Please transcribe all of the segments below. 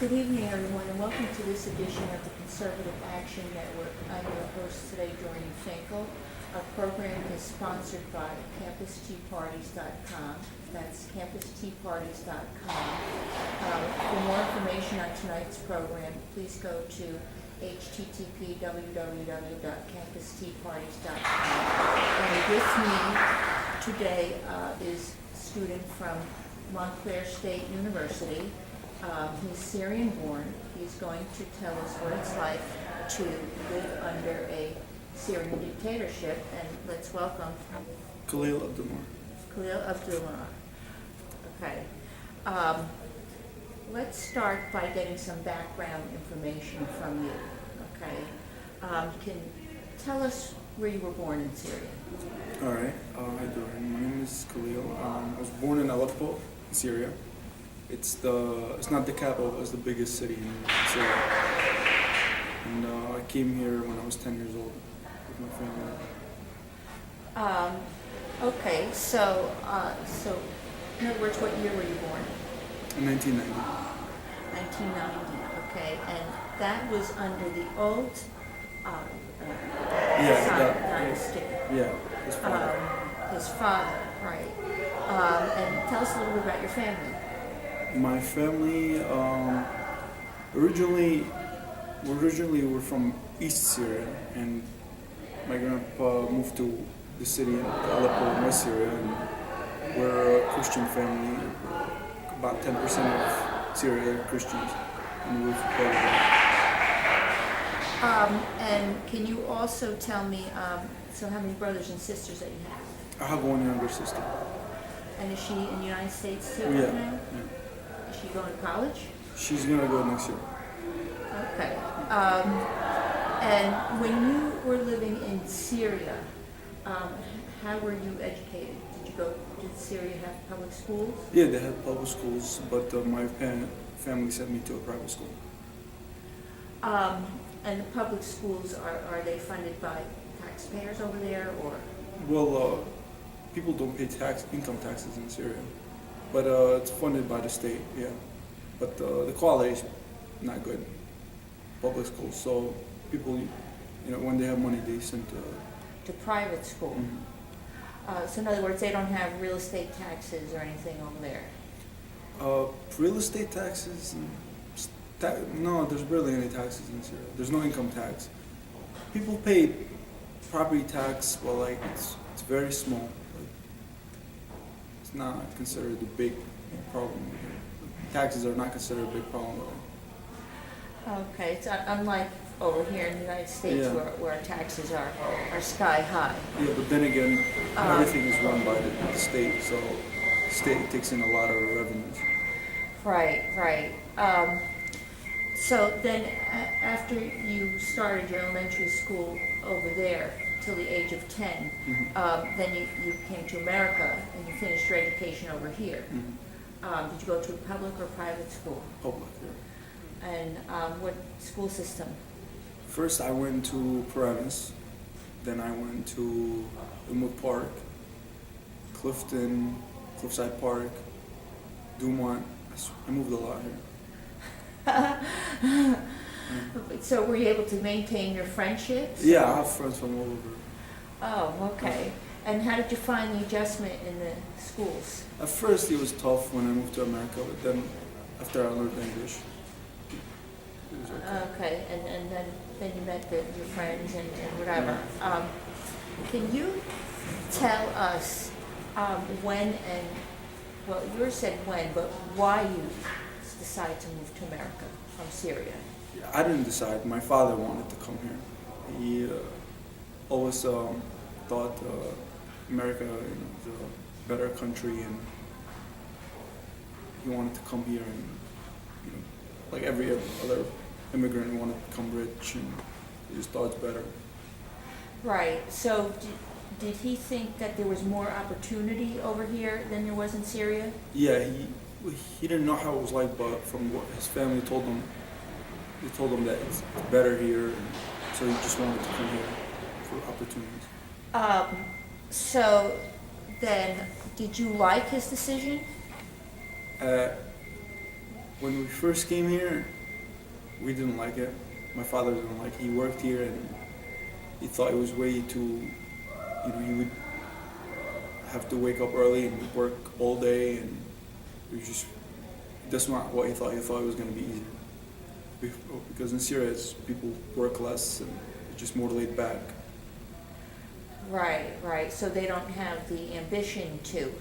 Good evening, everyone, and welcome to this edition of the Conservative Action Network. I'm your host today, Doreen Finkel. Our program is sponsored by CampusTeaParties.com. That's CampusTeaParties.com. For more information on tonight's program, please go to http://www.campusteaparties.com. And with me today is a student from Montclair State University. He's Syrian born. He's going to tell us what it's like to live under a Syrian dictatorship. And let's welcome Kahlil Abdulhnar. Kahlil Abdulhnar. Okay. Let's start by getting some background information from you. Okay. Can tell us where you were born in Syria. All right. Hi, Doreen. My name is Kahlil. I was born in Aleppo, Syria. It's not the capital, it's the biggest city in Syria. And I came here when I was 10 years old with my family. Okay, so in other words, what year were you born? In 1990. 1990, okay, and that was under the old dynasty. Yeah, his father. His father, right. And tell us a little bit about your family. My family originally were from East Syria, and my grandpa moved to the city of Aleppo in West Syria, and we're a Christian family. About 10% of Syria are Christians, and we're part of that. And can you also tell me, so how many brothers and sisters that you have? I have one younger sister. And is she in the United States too? Yeah. Now? Is she going to college? She's gonna go next year. Okay. And when you were living in Syria, how were you educated? Did Syria have public schools? Yeah, they had public schools, but my family sent me to a private school. And the public schools, are they funded by taxpayers over there, or? Well, people don't pay income taxes in Syria, but it's funded by the state, yeah. But the quality is not good, public schools. So people, when they have money, they send to private school. Mm-hmm. So in other words, they don't have real estate taxes or anything over there. Real estate taxes? No, there's barely any taxes in Syria. There's no income tax. People pay property tax, but it's very small. It's not considered a big problem here. Taxes are not considered a big problem. Okay, it's unlike over here in the United States, Yeah. where taxes are sky high. Yeah, but then again, everything is run by the state, so the state takes in a lot of revenues. Right. So then, after you started your elementary school over there till the age of 10, then you came to America and you finished your education over here. Mm-hmm. Did you go to a public or private school? Public, yeah. And what school system? First, I went to Paramus. Then I went to Elmwood Park, Clifton, Cliffside Park, Dumont. I moved a lot here. So were you able to maintain your friendships? Yeah, I have friends from all over. Oh, okay. And how did you find the adjustment in the schools? At first, it was tough when I moved to America, but then after I learned English, it was okay. Okay, and then you met your friends and whatever. Can you tell us when you said when, but why you decided to move to America from Syria? Yeah, I didn't decide. My father wanted to come here. He always thought America was a better country, and he wanted to come here, and like every other immigrant wanted to become rich, and he just thought it's better. Right. So did he think that there was more opportunity over here than there was in Syria? Yeah, he didn't know how it was like, but from what his family told him, they told him that it's better here, and so he just wanted to come here for opportunities. So then, did you like his decision? When we first came here, we didn't like it. My father didn't like it. He worked here and he thought it was way too, he would have to wake up early and work all day, and it was just, that's not what he thought. He thought it was going to be easier. Because in Syria, people work less and it's just more laid back. Right, right. So they don't have the ambition to.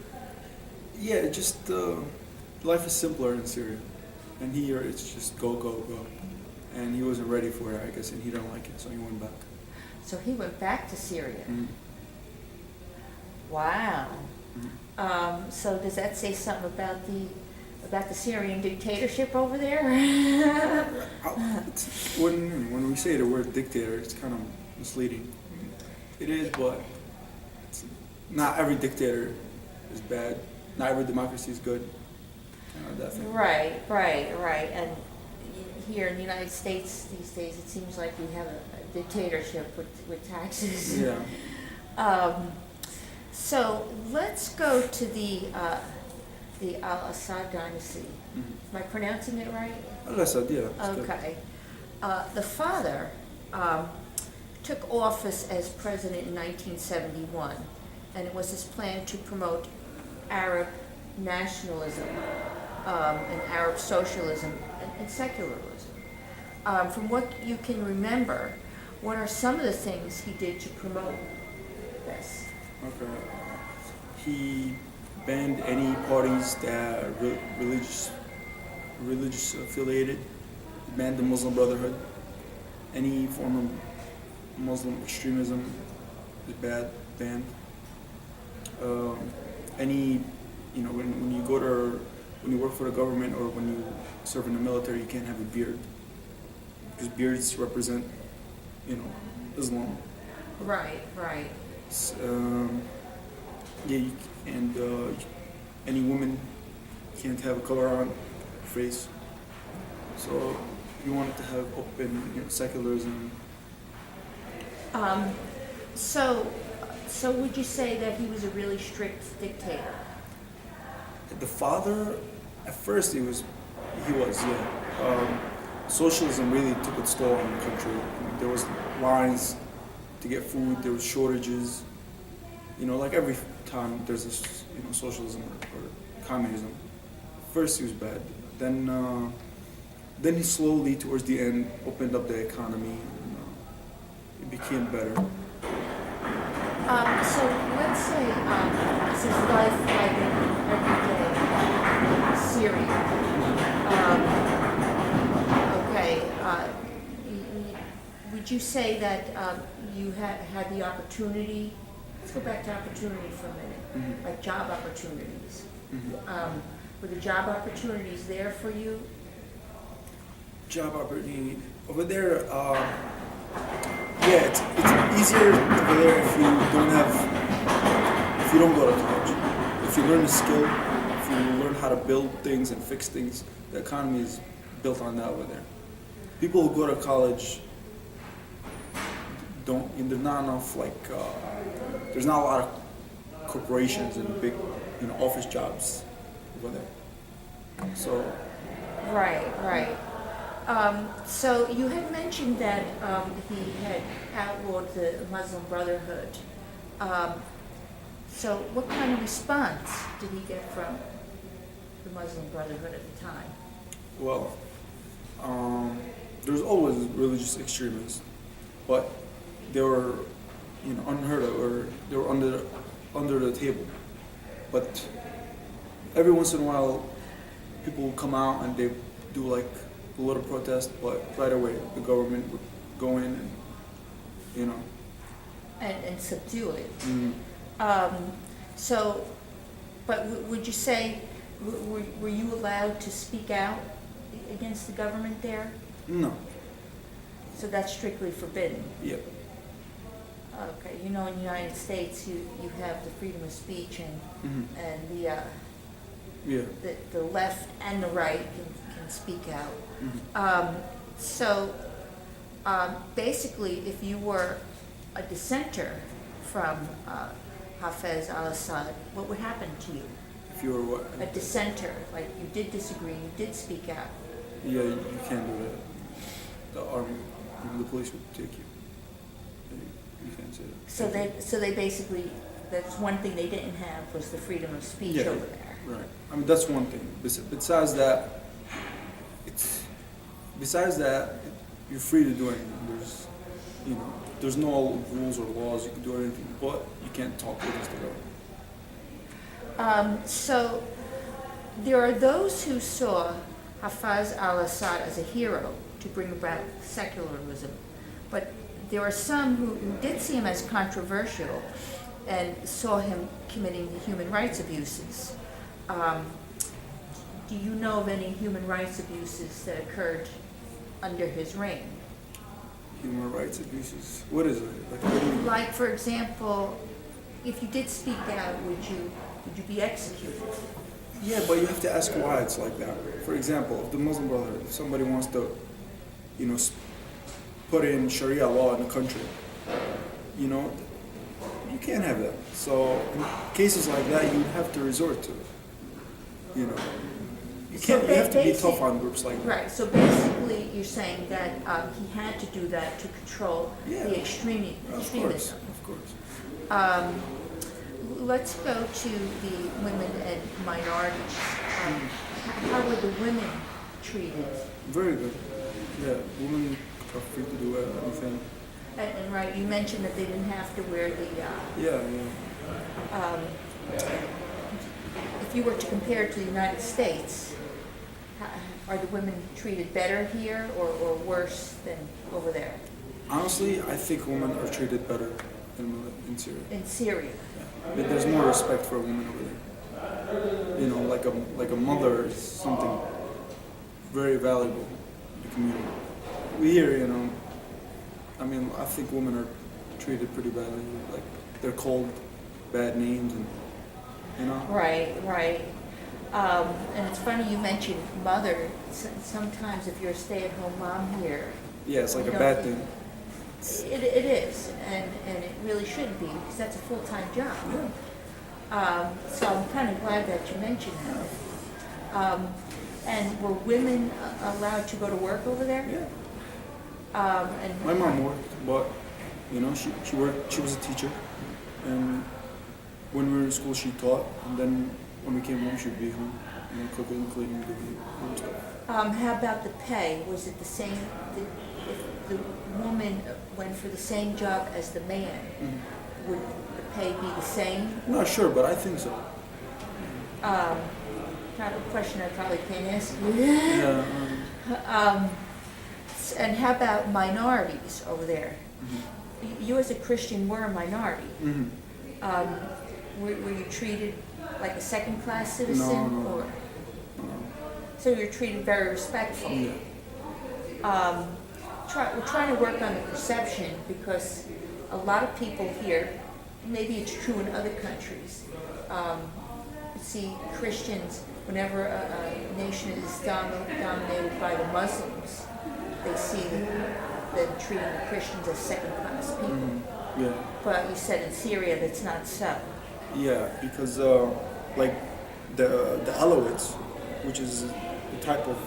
Yeah, it just, life is simpler in Syria. And here it's just go, go, go. And he wasn't ready for it, I guess, and he didn't like it, so he went back. So he went back to Syria. Mm-hmm. Wow. Mm-hmm. So does that say something about the Syrian dictatorship over there? When we say the word dictator, it's kind of misleading. It is, but not every dictator is bad. Not every democracy is good. That thing. Right, right, right. And here in the United States these days, it seems like we have a dictatorship with taxes. Yeah. So let's go to the Al-Assad dynasty. Mm-hmm. Am I pronouncing it right? Al-Assad, yeah. It's good. Okay. The father took office as president in 1971, and it was his plan to promote Arab nationalism and Arab socialism and secularism. From what you can remember, what are some of the things he did to promote this? Okay. He banned any parties that are religious affiliated. He banned the Muslim Brotherhood. Any form of Muslim extremism is banned. When you work for the government or when you serve in the military, you can't have a beard because beards represent, Islam. Right, right. Any woman can't have a color on her face. So you wanted to have open, secularism. So would you say that he was a really strict dictator? The father, at first yeah. Socialism really took its toll on the country. There was lines to get food, there was shortages. Like every time there's this, socialism or communism. First he was bad. Then he slowly, towards the end, opened up the economy and it became better. So let's say this is life like every day in Syria. Would you say that you had the opportunity? Let's go back to opportunity for a minute, Mm-hmm. like job opportunities. Mm-hmm. Were the job opportunities there for you? Job opportunity over there. It's easier over there if you don't go to college. If you learn a skill, if you learn how to build things and fix things, the economy is built on that over there. People who go to college there's not enough there's not a lot of corporations and big, office jobs over there. So. Right. So you had mentioned that he had outlawed the Muslim Brotherhood. So what kind of response did he get from the Muslim Brotherhood at the time? Well, there's always religious extremists, but they were, unheard of, or they were under the table. But every once in a while, people will come out and they do a little protest, but right away the government would go in and, And subdue it. Mm, But would you say, were you allowed to speak out against the government there? no, So that's strictly forbidden? yeah, Okay, in the United States, you have the freedom of speech and yeah, the left and the right can speak out. Basically, if you were a dissenter from Hafez al-Assad, what would happen to you? if you were what? A dissenter, like you did disagree, you did speak out. Yeah, you can't do that. the army, the police would take you. You can't say that. So they basically, that's one thing they didn't have was the freedom of speech Yeah, over there. right. I mean, that's one thing. Besides that, you're free to do anything. There's no rules or laws. You can do anything, but you can't talk against the government. So there are those who saw Hafez al-Assad as a hero to bring about secularism, but there are some who did see him as controversial and saw him committing human rights abuses. Do you know of any human rights abuses that occurred under his reign? Human rights abuses. What is it? Like, what do you mean? Like, for example, if you did speak out, would you be executed? Yeah, but you have to ask why it's like that. For example, if the Muslim Brotherhood, if somebody wants to, put in Sharia law in the country, you can't have that. So in cases like that, you have to resort to it. You have to be tough on groups like that. Right. So basically, you're saying that he had to do that to control the extremism. Of course. Let's go to the women and minorities. How were the women treated? Very good. Yeah, women are free to do anything. And right, you mentioned that they didn't have to wear the. If you were to compare it to the United States, are the women treated better here or worse than over there? Honestly, I think women are treated better in Syria. In Syria. Yeah. There's more respect for women over there. Like a mother is something very valuable in the community. We here, I think women are treated pretty badly. Like they're called bad names and. Right. And it's funny you mentioned mother. Sometimes if you're a stay-at-home mom here. Yeah, it's like a bad thing. It is, and it really shouldn't be because that's a full-time job. Yeah. So I'm kind of glad that you mentioned that. And were women allowed to go to work over there? Yeah. And my mom worked, but she worked. She was a teacher, and when we were in school, she taught, and then when we came home, she'd be home, cooking, cleaning, doing stuff. How about the pay? Was it the same? If the woman went for the same job as the man, would the pay be the same? I'm not sure, but I think so. Not a question I probably can't ask you. Yeah. And how about minorities over there? You as a Christian were a minority. Were you treated like a second-class citizen? No. So you're treated very respectfully. Yeah. We're trying to work on the perception because a lot of people here, maybe it's true in other countries, see Christians, whenever a nation is dominated by the Muslims, they see them treating the Christians as second-class people. Yeah. But you said in Syria that's not so. Yeah, because like the Alawites, which is the type of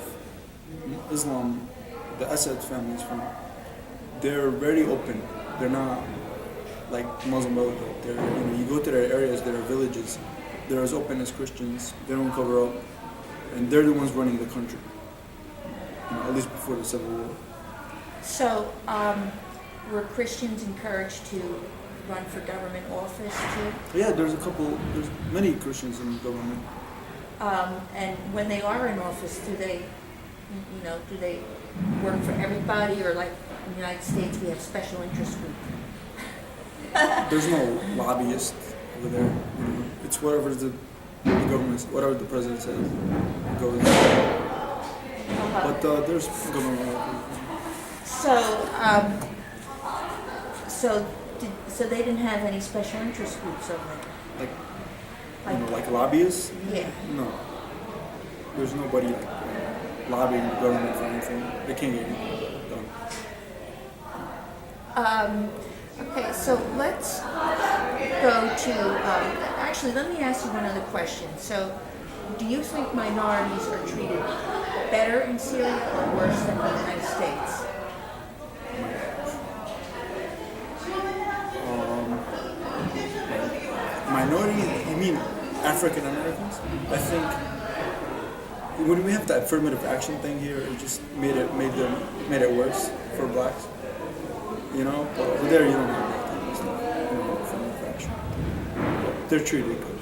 Islam the Assad family is from, they're very open. They're not like Muslim Brotherhood. They're, you go to their areas, their villages, they're as open as Christians. They don't cover up, and they're the ones running the country. At least before the Civil War. So, were Christians encouraged to run for government office too? Yeah, there's many Christians in government. And when they are in office, do they work for everybody, or like in the United States we have special interest groups? There's no lobbyist over there. It's whatever the government, whatever the president says, goes. But there's government workers. So they didn't have any special interest groups over there? Like lobbyists? Yeah. No. There's nobody lobbying the government for anything. They can't get anything done. Okay, so let's go to, actually let me ask you one other question. So do you think minorities are treated better in Syria or worse than the United States? minority, you mean African Americans? I think when we have the affirmative action thing here, it just made it worse for blacks. You know, but over there you don't have that kind of stuff. You know, affirmative action. But they're treated good.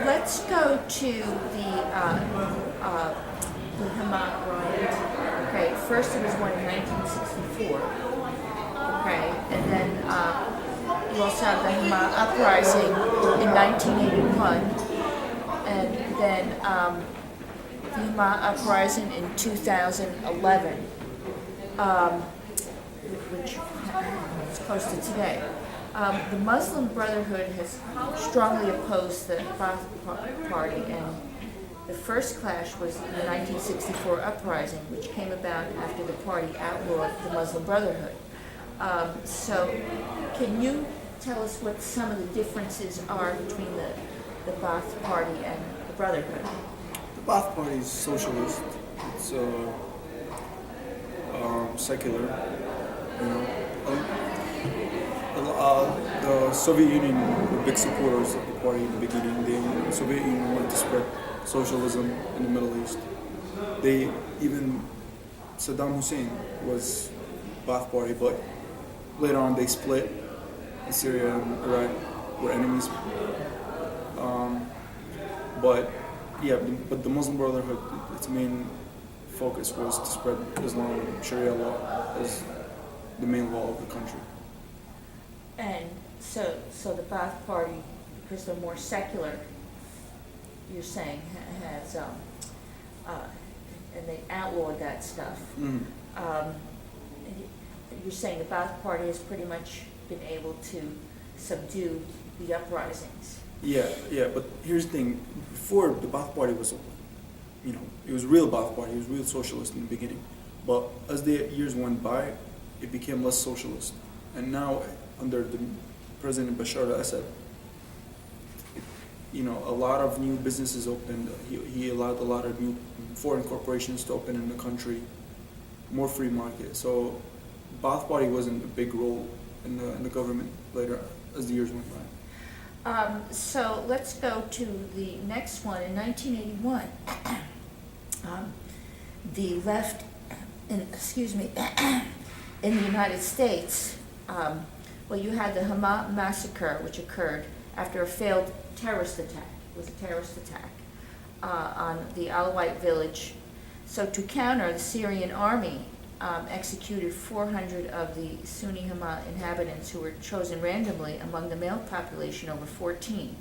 Let's go to the Hama riot. Okay, first it was one in 1964. Okay, and then you also have the Hama uprising in 1981, and then the Hama uprising in 2011, which is close to today. The Muslim Brotherhood has strongly opposed the Ba'ath Party, and the first clash was the 1964 uprising, which came about after the party outlawed the Muslim Brotherhood. So, can you tell us what some of the differences are between the Ba'ath Party and the Brotherhood? The Ba'ath Party is socialist. It's secular. You know, the Soviet Union were big supporters of the party in the beginning. The Soviet Union wanted to spread socialism in the Middle East. Saddam Hussein was Ba'ath Party, but later on they split. Syria and Iraq were enemies. But the Muslim Brotherhood, its main focus was to spread Islam, Sharia law as the main law of the country. And so the Ba'ath Party, because they're more secular, you're saying, has, and they outlawed that stuff. Mm-hmm. You're saying the Ba'ath Party has pretty much been able to subdue the uprisings. Yeah, but here's the thing. Before, the Ba'ath Party was, it was real Ba'ath Party, it was real socialist in the beginning. But as the years went by, it became less socialist. And now, under the President Bashar al-Assad, a lot of new businesses opened. He allowed a lot of new foreign corporations to open in the country, more free market. So, Ba'ath Party wasn't a big role in the government later as the years went by. So let's go to the next one. In 1981, the left, in the United States, you had the Hama massacre, which occurred after a failed terrorist attack. It was a terrorist attack on the Alawite village. So to counter, the Syrian army executed 400 of the Sunni Hama inhabitants who were chosen randomly among the male population over 14.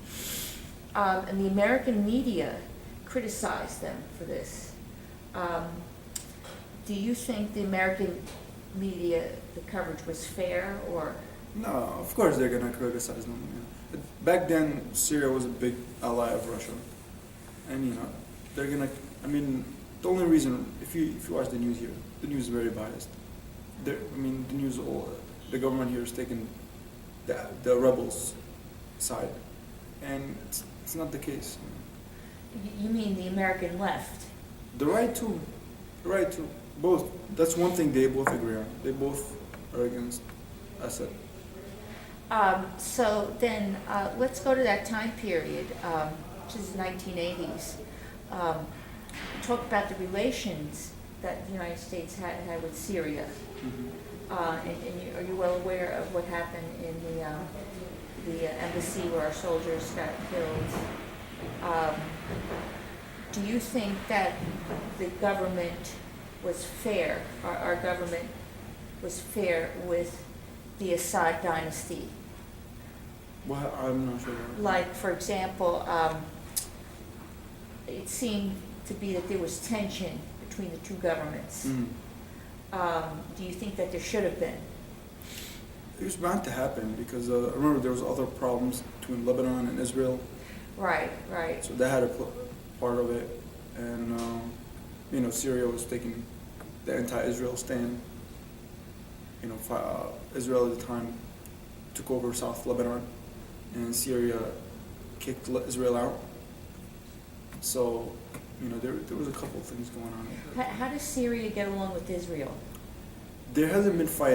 And the American media criticized them for this. Do you think the American media, the coverage was fair, or? No, of course they're going to criticize them. Back then, Syria was a big ally of Russia. And, they're going to, the only reason, if you watch the news here, the news is very biased. The government here is taking the rebels' side, and it's not the case. You mean the American left? The right too. Both. That's one thing they both agree on. They both are against Assad. So then, let's go to that time period, which is the 1980s. Talk about the relations that the United States had with Syria. Mm-hmm. Are you well aware of what happened in the embassy where our soldiers got killed? Do you think that the government was fair, our government was fair with the Assad dynasty? Well, I'm not sure. Like, for example, it seemed to be that there was tension between the two governments. Mm-hmm. Do you think that there should have been? It was bound to happen because I remember there was other problems between Lebanon and Israel. Right. So that had a part of it, and Syria was taking the anti-Israel stand. Israel at the time took over South Lebanon, and Syria kicked Israel out. So, there was a couple of things going on. How does Syria get along with Israel? There hasn't been fighting.